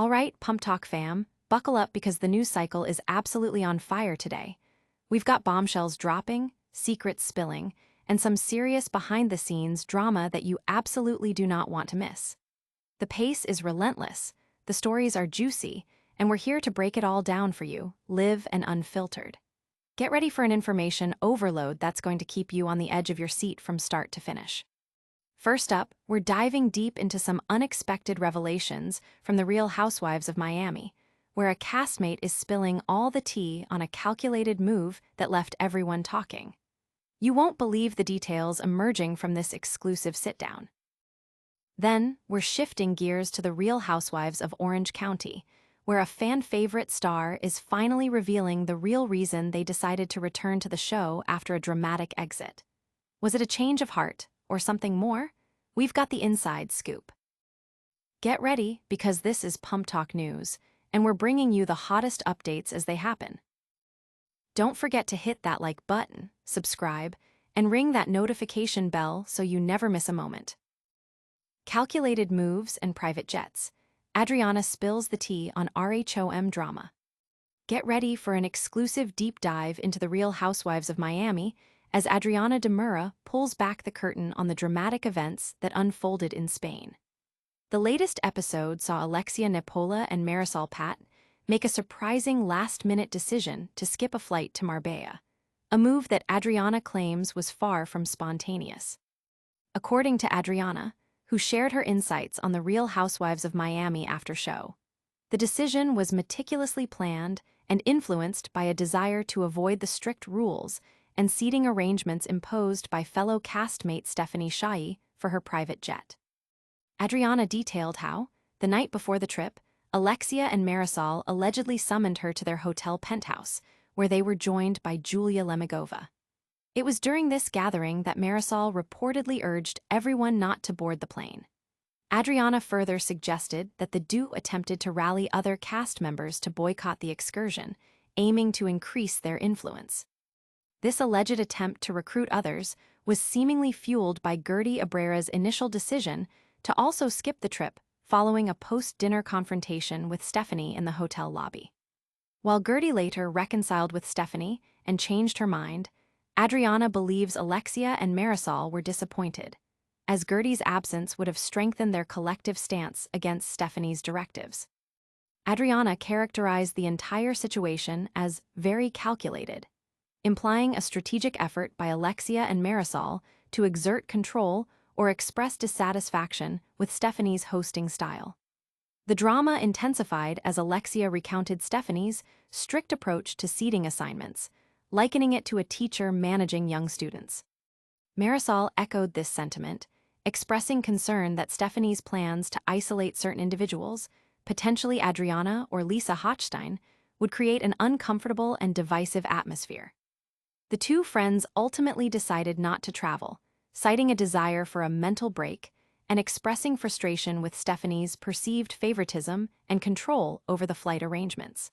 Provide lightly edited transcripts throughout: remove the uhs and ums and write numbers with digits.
All right, PumpTalk fam, buckle up because the news cycle is absolutely on fire today. We've got bombshells dropping, secrets spilling, and some serious behind-the-scenes drama that you absolutely do not want to miss. The pace is relentless, the stories are juicy, and we're here to break it all down for you, live and unfiltered. Get ready for an information overload that's going to keep you on the edge of your seat from start to finish. First up, we're diving deep into some unexpected revelations from the Real Housewives of Miami, where a castmate is spilling all the tea on a calculated move that left everyone talking. You won't believe the details emerging from this exclusive sit-down. Then, we're shifting gears to the Real Housewives of Orange County, where a fan-favorite star is finally revealing the real reason they decided to return to the show after a dramatic exit. Was it a change of heart, or something more? We've got the inside scoop. Get ready, because this is PumpTalk News, and we're bringing you the hottest updates as they happen. Don't forget to hit that like button, subscribe, and ring that notification bell so you never miss a moment. Calculated moves and private jets. Adriana spills the tea on RHOM drama. Get ready for an exclusive deep dive into the Real Housewives of Miami as Adriana de Moura pulls back the curtain on the dramatic events that unfolded in Spain. The latest episode saw Alexia and Marysol make a surprising last-minute decision to skip a flight to Marbella, a move that Adriana claims was far from spontaneous. According to Adriana, who shared her insights on the Real Housewives of Miami after show, the decision was meticulously planned and influenced by a desire to avoid the strict rules and seating arrangements imposed by fellow castmate Stephanie Shai for her private jet. Adriana detailed how, the night before the trip, Alexia and Marysol allegedly summoned her to their hotel penthouse, where they were joined by Julia Lemigova. It was during this gathering that Marysol reportedly urged everyone not to board the plane. Adriana further suggested that the duo attempted to rally other cast members to boycott the excursion, aiming to increase their influence. This alleged attempt to recruit others was seemingly fueled by Gertie Abrera's initial decision to also skip the trip following a post-dinner confrontation with Stephanie in the hotel lobby. While Gertie later reconciled with Stephanie and changed her mind, Adriana believes Alexia and Marysol were disappointed, as Gertie's absence would have strengthened their collective stance against Stephanie's directives. Adriana characterized the entire situation as very calculated, implying a strategic effort by Alexia and Marysol to exert control or express dissatisfaction with Stephanie's hosting style. The drama intensified as Alexia recounted Stephanie's strict approach to seating assignments, likening it to a teacher managing young students. Marysol echoed this sentiment, expressing concern that Stephanie's plans to isolate certain individuals, potentially Adriana or Lisa Hochstein, would create an uncomfortable and divisive atmosphere. The two friends ultimately decided not to travel, citing a desire for a mental break and expressing frustration with Stephanie's perceived favoritism and control over the flight arrangements.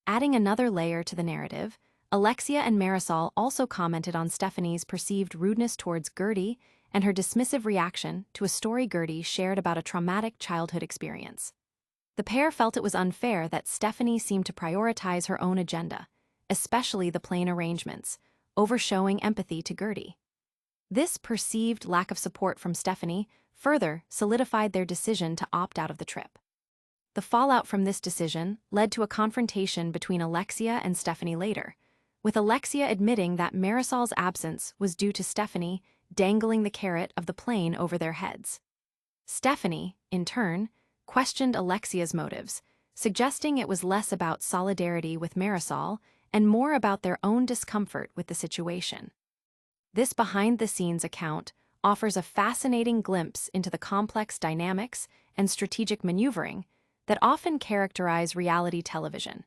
Adding another layer to the narrative, Alexia and Marysol also commented on Stephanie's perceived rudeness towards Gertie and her dismissive reaction to a story Gertie shared about a traumatic childhood experience. The pair felt it was unfair that Stephanie seemed to prioritize her own agenda, especially the plane arrangements, over showing empathy to Gertie. This perceived lack of support from Stephanie further solidified their decision to opt out of the trip. The fallout from this decision led to a confrontation between Alexia and Stephanie later, with Alexia admitting that Marysol's absence was due to Stephanie dangling the carrot of the plane over their heads. Stephanie, in turn, questioned Alexia's motives, suggesting it was less about solidarity with Marysol and more about their own discomfort with the situation. This behind-the-scenes account offers a fascinating glimpse into the complex dynamics and strategic maneuvering that often characterize reality television,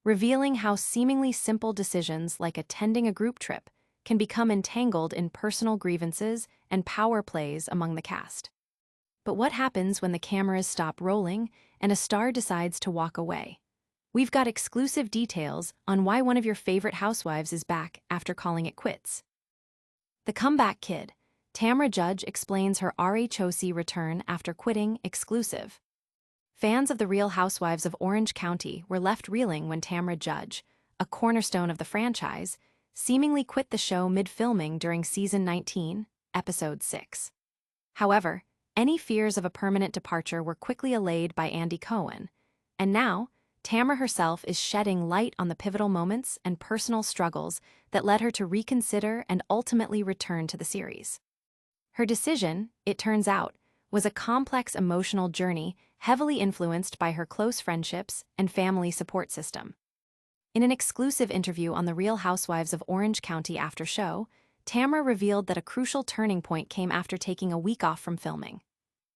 revealing how seemingly simple decisions like attending a group trip can become entangled in personal grievances and power plays among the cast. But what happens when the cameras stop rolling and a star decides to walk away? We've got exclusive details on why one of your favorite housewives is back after calling it quits. The comeback kid, Tamra Judge explains her RHOC return after quitting exclusive. Fans of The Real Housewives of Orange County were left reeling when Tamra Judge, a cornerstone of the franchise, seemingly quit the show mid-filming during Season 19, Episode 6. However, any fears of a permanent departure were quickly allayed by Andy Cohen, and now, Tamra herself is shedding light on the pivotal moments and personal struggles that led her to reconsider and ultimately return to the series. Her decision, it turns out, was a complex emotional journey heavily influenced by her close friendships and family support system. In an exclusive interview on The Real Housewives of Orange County after show, Tamra revealed that a crucial turning point came after taking a week off from filming.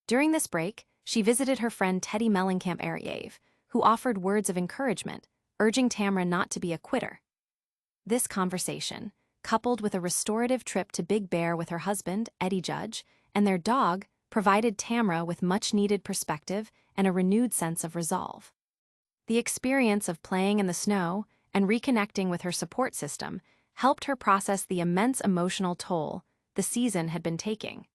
During this break, she visited her friend Teddy Mellencamp-Ariev, who offered words of encouragement, urging Tamra not to be a quitter. This conversation, coupled with a restorative trip to Big Bear with her husband, Eddie Judge, and their dog, provided Tamra with much-needed perspective and a renewed sense of resolve. The experience of playing in the snow and reconnecting with her support system helped her process the immense emotional toll the season had been taking.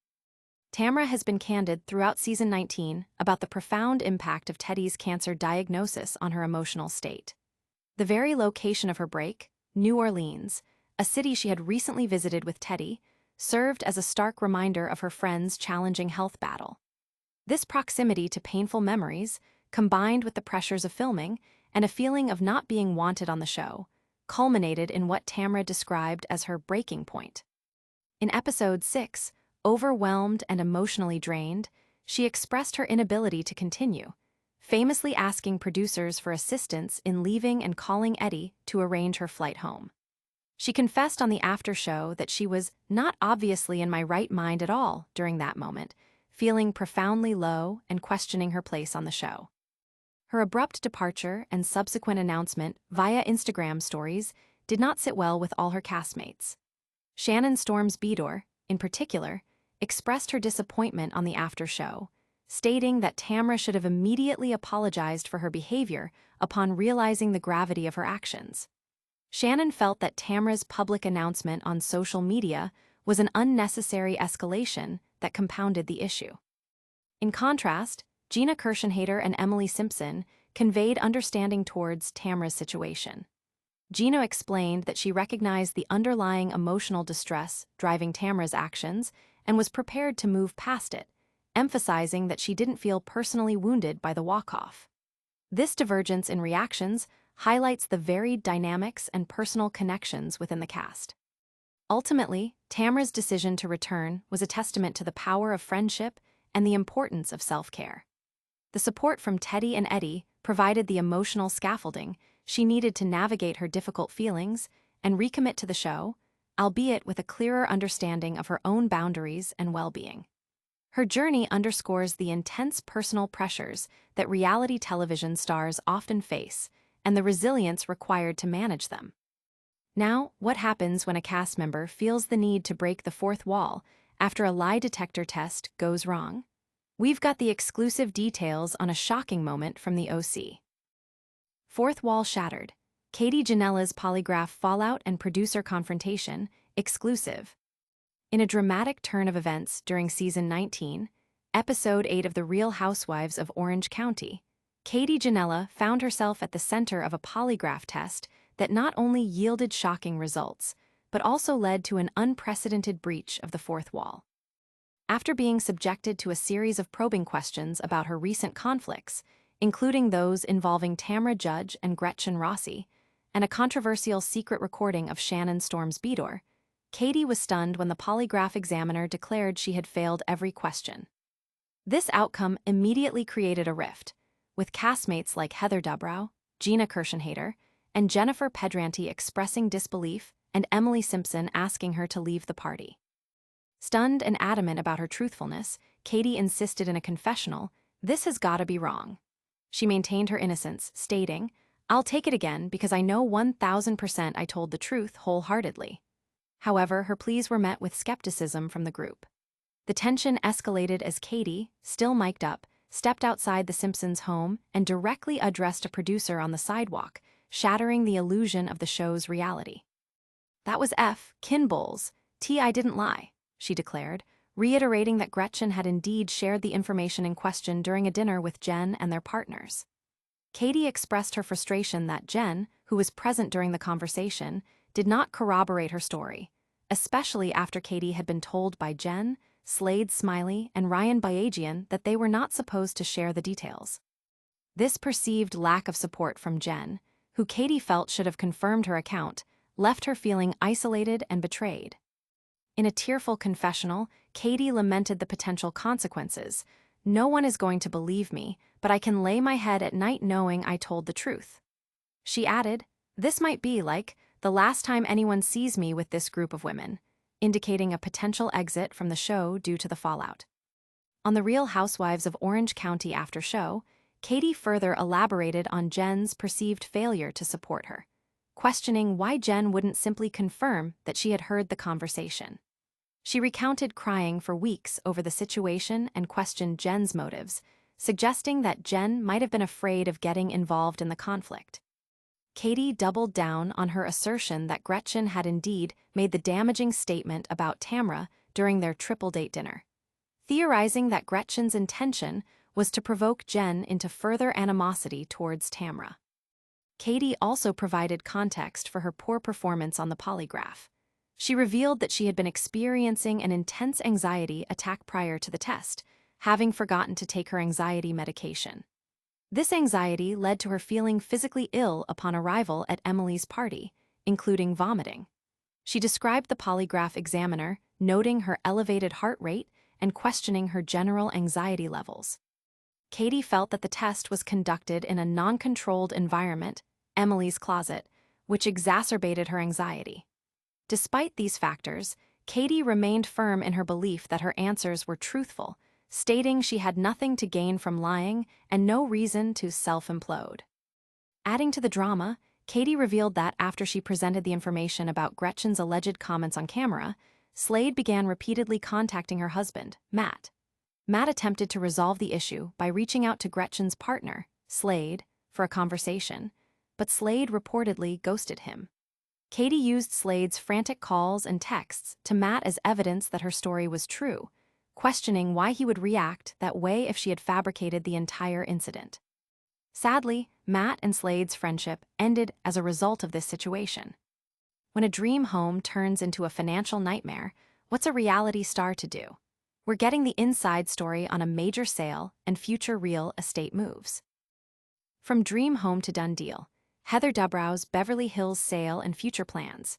Tamra has been candid throughout Season 19 about the profound impact of Teddy's cancer diagnosis on her emotional state. The very location of her break, New Orleans, a city she had recently visited with Teddy, served as a stark reminder of her friend's challenging health battle. This proximity to painful memories, combined with the pressures of filming and a feeling of not being wanted on the show, culminated in what Tamra described as her breaking point. In Episode 6, overwhelmed and emotionally drained, she expressed her inability to continue, famously asking producers for assistance in leaving and calling Eddie to arrange her flight home. She confessed on the after show that she was not obviously in my right mind at all during that moment, feeling profoundly low and questioning her place on the show. Her abrupt departure and subsequent announcement via Instagram stories did not sit well with all her castmates. Shannon Storms Beador, in particular, expressed her disappointment on the after show, stating that Tamra should have immediately apologized for her behavior upon realizing the gravity of her actions. Shannon felt that Tamra's public announcement on social media was an unnecessary escalation that compounded the issue. In contrast, Gina Kirschenhader and Emily Simpson conveyed understanding towards Tamra's situation. Gina explained that she recognized the underlying emotional distress driving Tamra's actions and was prepared to move past it, emphasizing that she didn't feel personally wounded by the walk-off. This divergence in reactions highlights the varied dynamics and personal connections within the cast. Ultimately, Tamra's decision to return was a testament to the power of friendship and the importance of self-care. The support from Teddy and Eddie provided the emotional scaffolding she needed to navigate her difficult feelings and recommit to the show, albeit with a clearer understanding of her own boundaries and well-being. Her journey underscores the intense personal pressures that reality television stars often face and the resilience required to manage them. Now, what happens when a cast member feels the need to break the fourth wall after a lie detector test goes wrong? We've got the exclusive details on a shocking moment from the OC. Fourth wall shattered. Katie Ginella's polygraph fallout and producer confrontation, exclusive. In a dramatic turn of events during Season 19, Episode 8 of The Real Housewives of Orange County, Katie Ginella found herself at the center of a polygraph test that not only yielded shocking results, but also led to an unprecedented breach of the fourth wall. After being subjected to a series of probing questions about her recent conflicts, including those involving Tamra Judge and Gretchen Rossi, and a controversial secret recording of Shannon Storms Beador, Katie was stunned when the polygraph examiner declared she had failed every question. This outcome immediately created a rift, with castmates like Heather Dubrow, Gina Kirschenhader, and Jennifer Pedranti expressing disbelief and Emily Simpson asking her to leave the party. Stunned and adamant about her truthfulness, Katie insisted in a confessional, "This has got to be wrong." She maintained her innocence, stating, "I'll take it again because I know 1000% I told the truth wholeheartedly." However, her pleas were met with skepticism from the group. The tension escalated as Katie, still mic'd up, stepped outside the Simpsons' home and directly addressed a producer on the sidewalk, shattering the illusion of the show's reality. "That was Kin Bowles. I didn't lie," she declared, reiterating that Gretchen had indeed shared the information in question during a dinner with Jen and their partners. Katie expressed her frustration that Jen, who was present during the conversation, did not corroborate her story, especially after Katie had been told by Jen, Slade Smiley, and Ryan Bayagian that they were not supposed to share the details. This perceived lack of support from Jen, who Katie felt should have confirmed her account, left her feeling isolated and betrayed. In a tearful confessional, Katie lamented the potential consequences. "No one is going to believe me, but I can lay my head at night knowing I told the truth." She added, "This might be like the last time anyone sees me with this group of women," indicating a potential exit from the show due to the fallout. On the Real Housewives of Orange County after show, Katie further elaborated on Jen's perceived failure to support her, questioning why Jen wouldn't simply confirm that she had heard the conversation. She recounted crying for weeks over the situation and questioned Jen's motives, suggesting that Jen might have been afraid of getting involved in the conflict. Katie doubled down on her assertion that Gretchen had indeed made the damaging statement about Tamra during their triple-date dinner, theorizing that Gretchen's intention was to provoke Jen into further animosity towards Tamra. Katie also provided context for her poor performance on the polygraph. She revealed that she had been experiencing an intense anxiety attack prior to the test, having forgotten to take her anxiety medication. This anxiety led to her feeling physically ill upon arrival at Emily's party, including vomiting. She described the polygraph examiner, noting her elevated heart rate and questioning her general anxiety levels. Katie felt that the test was conducted in a non-controlled environment, Emily's closet, which exacerbated her anxiety. Despite these factors, Katie remained firm in her belief that her answers were truthful, stating she had nothing to gain from lying and no reason to self-implode. Adding to the drama, Katie revealed that after she presented the information about Gretchen's alleged comments on camera, Slade began repeatedly contacting her husband, Matt. Matt attempted to resolve the issue by reaching out to Gretchen's partner, Slade, for a conversation, but Slade reportedly ghosted him. Katie used Slade's frantic calls and texts to Matt as evidence that her story was true, questioning why he would react that way if she had fabricated the entire incident. Sadly, Matt and Slade's friendship ended as a result of this situation. When a dream home turns into a financial nightmare, what's a reality star to do? We're getting the inside story on a major sale and future real estate moves. From dream home to done deal, Heather Dubrow's Beverly Hills sale and future plans.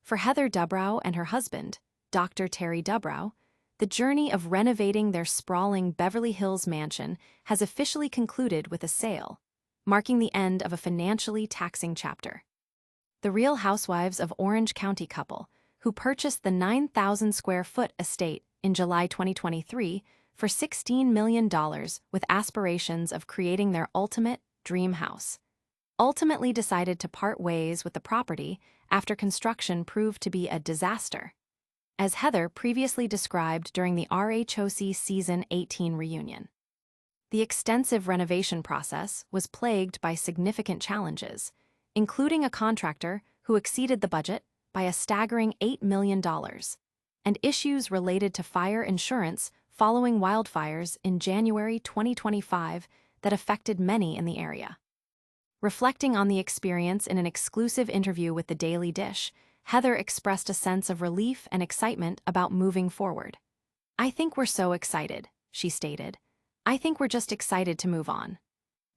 For Heather Dubrow and her husband, Dr. Terry Dubrow, the journey of renovating their sprawling Beverly Hills mansion has officially concluded with a sale, marking the end of a financially taxing chapter. The Real Housewives of Orange County couple, who purchased the 9,000-square-foot estate in July 2023 for $16 million with aspirations of creating their ultimate dream house, ultimately decided to part ways with the property after construction proved to be a disaster, as Heather previously described during the RHOC Season 18 reunion. The extensive renovation process was plagued by significant challenges, including a contractor who exceeded the budget by a staggering $8 million, and issues related to fire insurance following wildfires in January 2025 that affected many in the area. Reflecting on the experience in an exclusive interview with The Daily Dish, Heather expressed a sense of relief and excitement about moving forward. "I think we're so excited," she stated. "I think we're just excited to move on."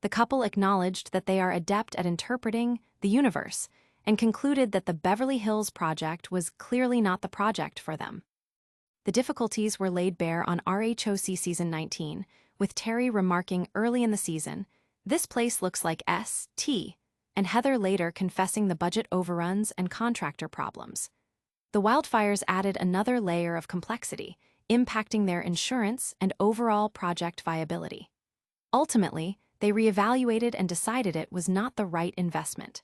The couple acknowledged that they are adept at interpreting the universe and concluded that the Beverly Hills project was clearly not the project for them. The difficulties were laid bare on RHOC Season 19, with Terry remarking early in the season, "This place looks like S.T., and Heather later confessing the budget overruns and contractor problems. The wildfires added another layer of complexity, impacting their insurance and overall project viability. Ultimately, they reevaluated and decided it was not the right investment.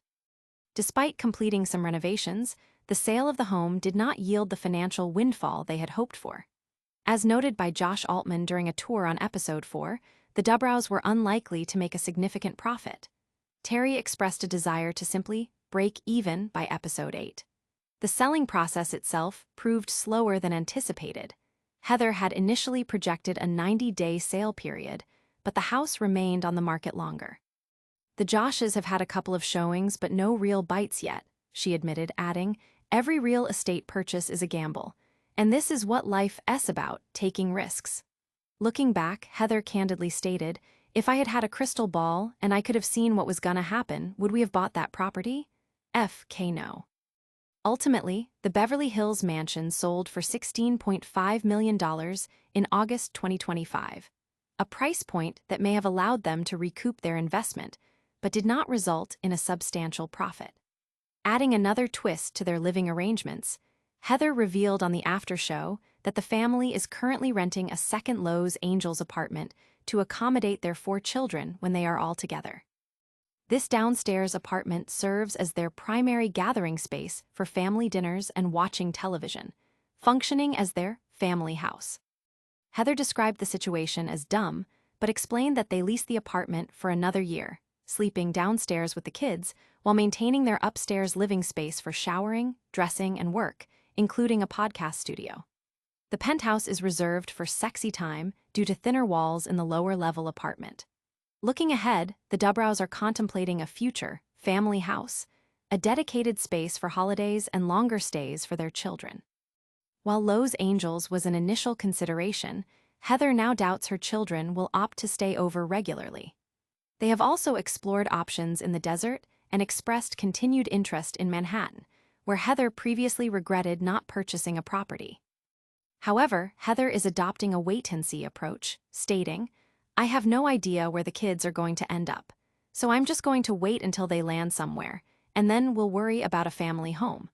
Despite completing some renovations, the sale of the home did not yield the financial windfall they had hoped for. As noted by Josh Altman during a tour on Episode 4, the Dubrows were unlikely to make a significant profit. Terry expressed a desire to simply break even by Episode 8. The selling process itself proved slower than anticipated. Heather had initially projected a 90-day sale period, but the house remained on the market longer. The Joshes have had a couple of showings but no real bites yet, she admitted, adding, every real estate purchase is a gamble, and this is what life's about, taking risks. Looking back, Heather candidly stated, if I had had a crystal ball and I could have seen what was gonna happen, would we have bought that property? No. Ultimately, the Beverly Hills mansion sold for $16.5 million in August 2025, a price point that may have allowed them to recoup their investment, but did not result in a substantial profit. Adding another twist to their living arrangements, Heather revealed on the after show that the family is currently renting a second Los Angeles apartment to accommodate their 4 children when they are all together. This downstairs apartment serves as their primary gathering space for family dinners and watching television, functioning as their family house. Heather described the situation as dumb, but explained that they leased the apartment for another year, sleeping downstairs with the kids while maintaining their upstairs living space for showering, dressing, and work, including a podcast studio. The penthouse is reserved for sexy time due to thinner walls in the lower-level apartment. Looking ahead, the Dubrows are contemplating a future family house, a dedicated space for holidays and longer stays for their children. While Los Angeles was an initial consideration, Heather now doubts her children will opt to stay over regularly. They have also explored options in the desert and expressed continued interest in Manhattan, where Heather previously regretted not purchasing a property. However, Heather is adopting a wait-and-see approach, stating, I have no idea where the kids are going to end up, so I'm just going to wait until they land somewhere, and then we'll worry about a family home.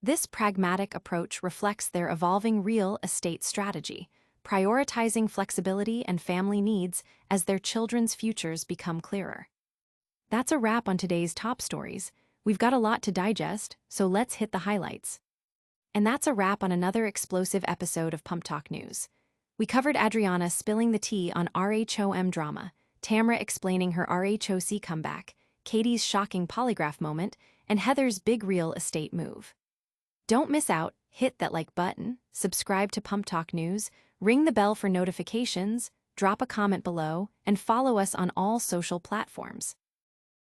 This pragmatic approach reflects their evolving real estate strategy, prioritizing flexibility and family needs as their children's futures become clearer. That's a wrap on today's top stories. We've got a lot to digest, so let's hit the highlights. And that's a wrap on another explosive episode of PumpTalk News. We covered Adriana spilling the tea on RHOM drama, Tamra explaining her RHOC comeback, Katie's shocking polygraph moment, and Heather's big real estate move. Don't miss out, hit that like button, subscribe to PumpTalk News, ring the bell for notifications, drop a comment below, and follow us on all social platforms.